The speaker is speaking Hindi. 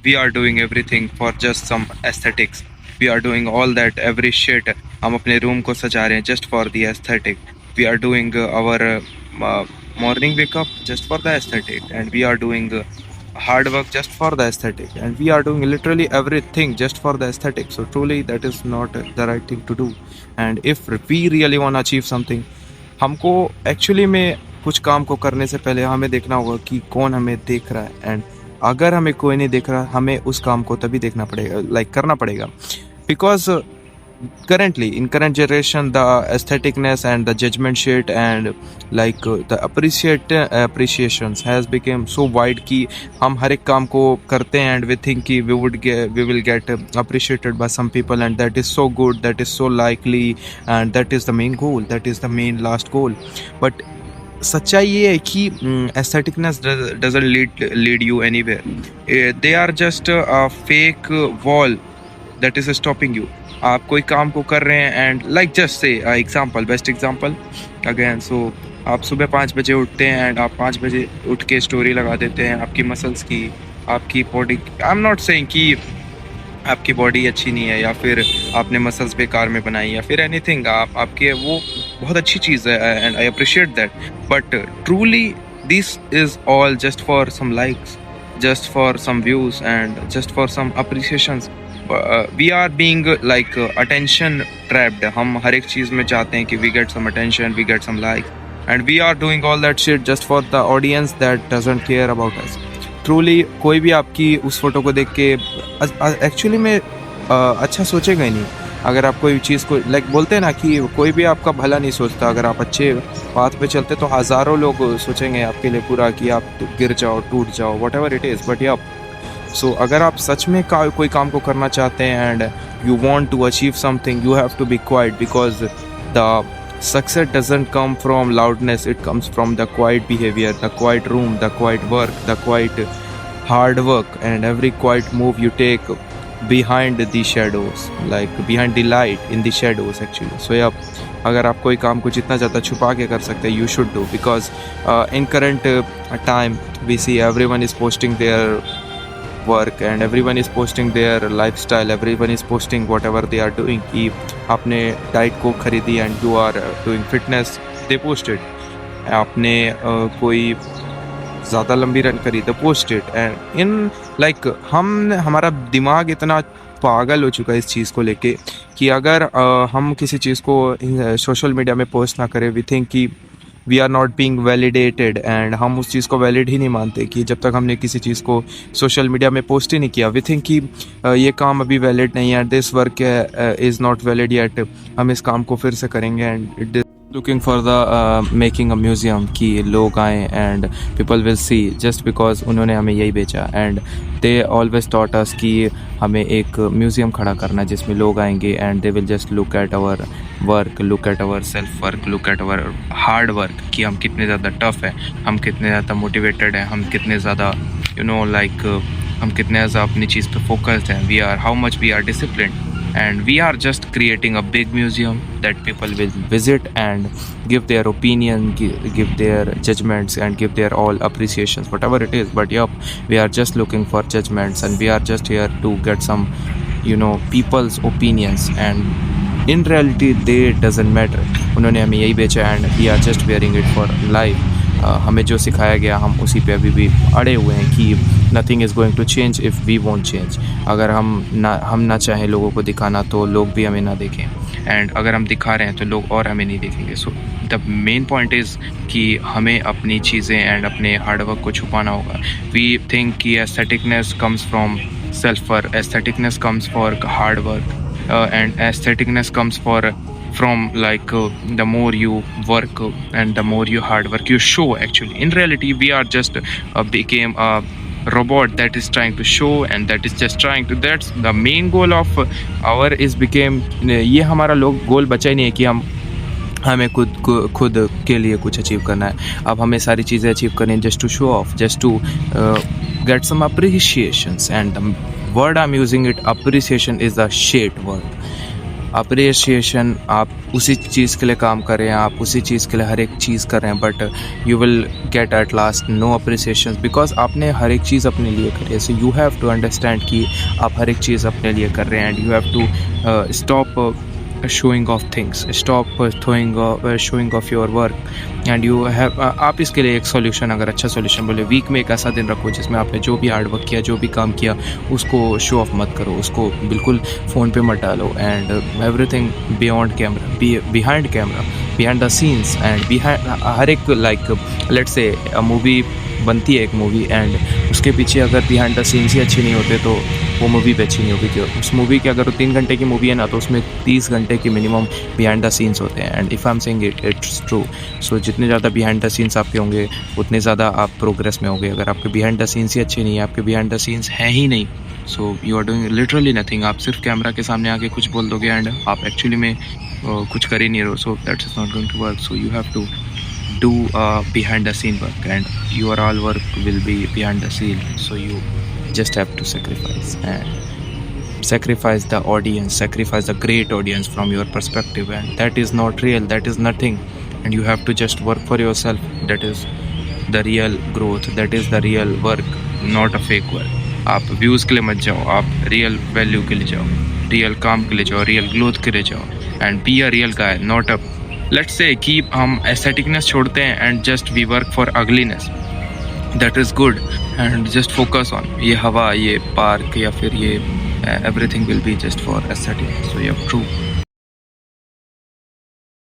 we are doing everything for just some aesthetics. We are doing all that every shit. हम अपने रूम को सजा रहे हैं just for the aesthetic. We are doing our morning wake up just for the aesthetic, and we are doing hard work just for the aesthetic, and we are doing literally everything just for the aesthetic. So truly that is not the right thing to do. And if we really want to achieve something, हमको एक्चुअली में कुछ काम को करने से पहले हमें देखना होगा कि कौन हमें देख रहा है, एंड अगर हमें कोई नहीं देख रहा हमें उस काम को तभी देखना पड़ेगा, करना पड़ेगा. Because currently in current generation the aestheticness and the judgment shit and the appreciations has become so wide कि हम हर एक काम को करते हैं and we think कि we will get appreciated by some people, and that is so good, that is so likely, and that is the main goal, that is the main last goal. But सच्चाई ये है कि aestheticness doesn't lead you anywhere. They are just a fake wall that is stopping you. आप कोई काम को कर रहे हैं and just say example, best example again. So आप सुबह 5 बजे उठते हैं एंड आप 5 बजे उठ के स्टोरी लगा देते हैं आपकी मसल्स की, आपकी body. I am not saying कि आपकी बॉडी अच्छी नहीं है या फिर आपने मसल्स बेकार में बनाई या फिर एनीथिंग. आपके वो बहुत अच्छी चीज़ है and I appreciate that. But truly this is all just for some likes, just for some views and just for some appreciations. We are being attention trapped. हम हर एक चीज़ में चाहते हैं कि we get some attention, we get some likes, and we are doing all that shit just for the audience that doesn't care about us. Truly कोई भी आपकी उस फोटो को देख के एक्चुअली में अच्छा सोचेगा ही नहीं. अगर आप कोई चीज़ को बोलते हैं ना कि कोई भी आपका भला नहीं सोचता. अगर आप अच्छे पाथ पे चलते तो हज़ारों लोग सोचेंगे आपके लिए पूरा कि आप गिर जाओ, टूट जाओ, what ever it is. But या सो अगर आप सच में कोई काम को करना चाहते हैं and you want to achieve something, you have to be quiet, because the success doesn't come from loudness, it comes from the quiet behavior, the quiet room, the quiet work, the quiet hard work, and every quiet move you take behind the shadows, behind the light, in the shadows actually. So yeah, अगर आप कोई काम को जितना ज़्यादा छुपा के कर सकते हैं, you should do, because in current time we see everyone is posting their work and everyone is posting their lifestyle, everyone is posting whatever they are doing. कि आपने डाइट को खरीदी and you are doing fitness, they posted. आपने कोई ज़्यादा लंबी रन करी तो पोस्ट इट. एंड इन हमारा दिमाग इतना पागल हो चुका है इस चीज़ को लेके कि अगर हम किसी चीज़ को सोशल मीडिया में पोस्ट ना करें, वी थिंक कि we are not being validated, and हम उस चीज़ को वैलिड ही नहीं मानते कि जब तक हमने किसी चीज़ को सोशल मीडिया में पोस्ट ही नहीं किया. वी थिंक कि ये काम अभी वैलिड नहीं है, this work is not valid yet, हम इस काम को फिर से करेंगे. And it looking for the making a museum कि लोग आएँ and people will see just because उन्होंने हमें यही बेचा. and they always taught us कि हमें एक म्यूज़ियम खड़ा करना जिसमें लोग आएंगे and they will just look at our work, look at our self work, look at our hard work कि हम कितने ज़्यादा tough है, हम कितने ज़्यादा motivated हैं, हम कितने ज़्यादा हम कितने ज़्यादा अपनी चीज़ पे focused हैं, how much we are disciplined. And we are just creating a big museum that people will visit and give their opinion, give their judgments, and give their all appreciations, whatever it is. But yep, we are just looking for judgments, and we are just here to get some people's opinions, and in reality they doesn't matter. उन्होंने हमें यही बेचा and we are just wearing it for life. हमें जो सिखाया गया हम उसी पे अभी भी अड़े हुए हैं कि nothing is going to change if we won't change. अगर हम ना चाहें लोगों को दिखाना तो लोग भी हमें ना देखें, एंड अगर हम दिखा रहे हैं तो लोग और हमें नहीं देखेंगे. So the main point is कि हमें अपनी चीज़ें एंड अपने हार्डवर्क को छुपाना होगा. वी थिंक कि aestheticness comes from self work, aestheticness comes for hard work, and aestheticness comes from the more you work and the more you hard work you show. Actually in reality we are just became a robot that is trying to show, and that is just trying to, that's the main goal of our is became. ये हमारा लोग गोल बचा ही नहीं है कि हमें खुद के लिए कुछ अचीव करना है. अब हमें सारी चीज़ें अचीव करनी है just to show off, just to get some appreciations. And the word I'm using it, appreciation, is a shit word. Appreciation, आप उसी चीज़ के लिए काम कर रहे हैं, आप उसी चीज़ के लिए हर एक चीज़ कर रहे हैं, but you will get at last no appreciation, because आपने हर एक चीज़ अपने लिए करी है. So you have to understand कि आप हर एक चीज़ अपने लिए कर रहे हैं, and you have to stop showing off things, stop showing off your work, and you have आप इसके लिए एक सॉल्यूशन, अगर अच्छा सॉल्यूशन बोले, वीक में एक ऐसा दिन रखो जिसमें आपने जो भी हार्ड वर्क किया, जो भी काम किया, उसको शो ऑफ मत करो, उसको बिल्कुल फ़ोन पे मत डालो, and everything beyond camera, behind camera, behind the scenes, and behind her एक, लाइक लेट्स से मूवी बनती है एक मूवी, एंड उसके पीछे अगर बिहाइंड द सीन्स ही अच्छे नहीं होते तो वो मूवी भी अच्छी नहीं होगी. क्यों? उस मूवी की अगर 3 घंटे की मूवी है ना, तो उसमें 30 घंटे की मिनिमम बिहाइंड द सीन्स होते हैं. And if I am saying it's true. So जितने ज़्यादा बिहाइंड द सीन्स आपके होंगे, उतने ज़्यादा आप प्रोग्रेस में होंगे. अगर आपके बिहाइंड द सीन्स ही अच्छे नहीं है, आपके बिहाइंड द सीन्स हैं ही नहीं, so you are doing literally nothing. आप सिर्फ कैमरा के सामने आके कुछ बोल दोगे, एंड आप एक्चुअली में कुछ कर ही नहीं रहे हो. So that is not going to work. So you have to do behind the scene work, and your all work will be behind the scene. So you just have to sacrifice, and sacrifice the audience, sacrifice the great audience from your perspective, and that is not real, that is nothing, and you have to just work for yourself. That is the real growth, that is the real work, not a fake work. आप व्यूज़ के लिए मत जाओ, आप रियल वैल्यू के लिए जाओ, रियल काम के लिए जाओ, रियल ग्रोथ के लिए जाओ, and be a real guy, not a, let's say कि हम एस्थेटिकनेस छोड़ते हैं and just we work for ugliness. That is good, and just focus on ये हवा, ये पार्क, या फिर ये everything will be just for aesthetic. So you have true